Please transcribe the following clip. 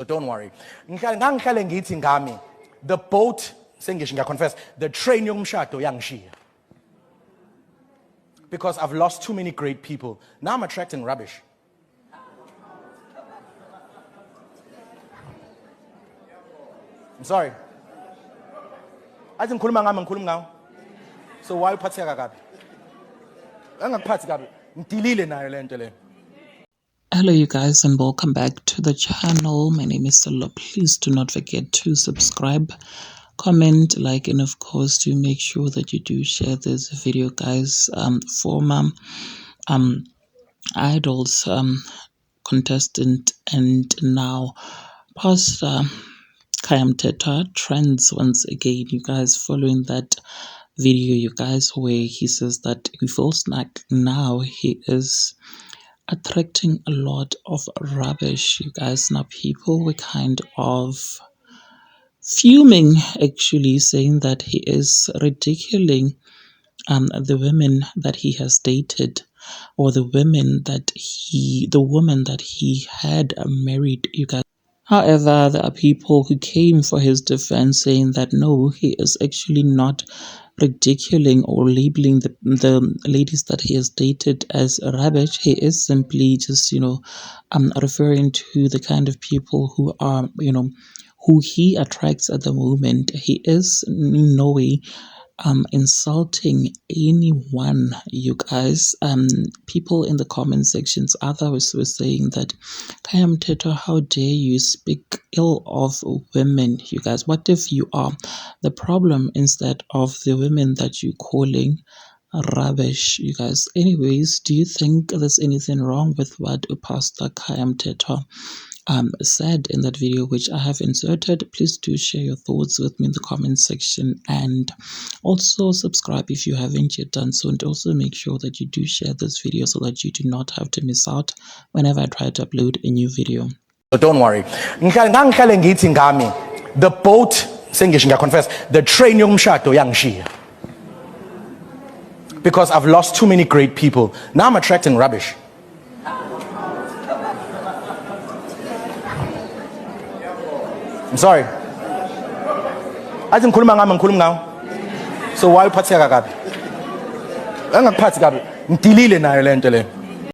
So don't worry. Ngihlale ngithi ngami, the boat, sengisho ngiyaconfess, the train yomshado yangishiya. Because I've lost too many great people. Now I'm attracting rubbish. I'm sorry. Athi ngikhuluma ngami ngikhuluma ngawo. So why uphatheka kabi? Angakuphathi kabi. Ngidilile nayo lento le. Hello you guys and welcome back to the channel. My name is Salo. Please do not forget to subscribe, comment, like, and of course to make sure that you do share this video, guys. Former idols contestant and now Pastor Khaya Mthethwa trends once again, you guys, following that video, you guys, where he says that he feels like now he is attracting a lot of rubbish, you guys. Now people were kind of fuming, actually, saying that he is ridiculing the women that he has dated, or the women that the woman that he had married, you guys. However, there are people who came for his defense, saying that no, he is actually not ridiculing or labeling the ladies that he has dated as rubbish. He is simply just, referring to the kind of people who are, who he attracts at the moment. He is in no way insulting anyone, you guys. People in the comment sections, others were saying that, Khaya Mthethwa, how dare you speak ill of women, you guys? What if you are the problem instead of the women that you're calling rubbish, you guys? Anyways, do you think there's anything wrong with what Pastor Khaya Mthethwa said in that video, which I have inserted? Please do share your thoughts with me in the comment section, and also subscribe if you haven't yet done so, and also make sure that you do share this video so that you do not have to miss out whenever I try to upload a new video. So don't worry. Ngihlale ngithi ngami, the boat, sengisho ngiyaconfess, the train yomshado yangishiya. Because I've lost too many great people. Now I'm attracting rubbish. I'm sorry. Athi ngikhuluma ngami ngikhuluma ngawo. So why uphatheka kabi? Angakuphathi kabi. Ngidilile nayo lento le.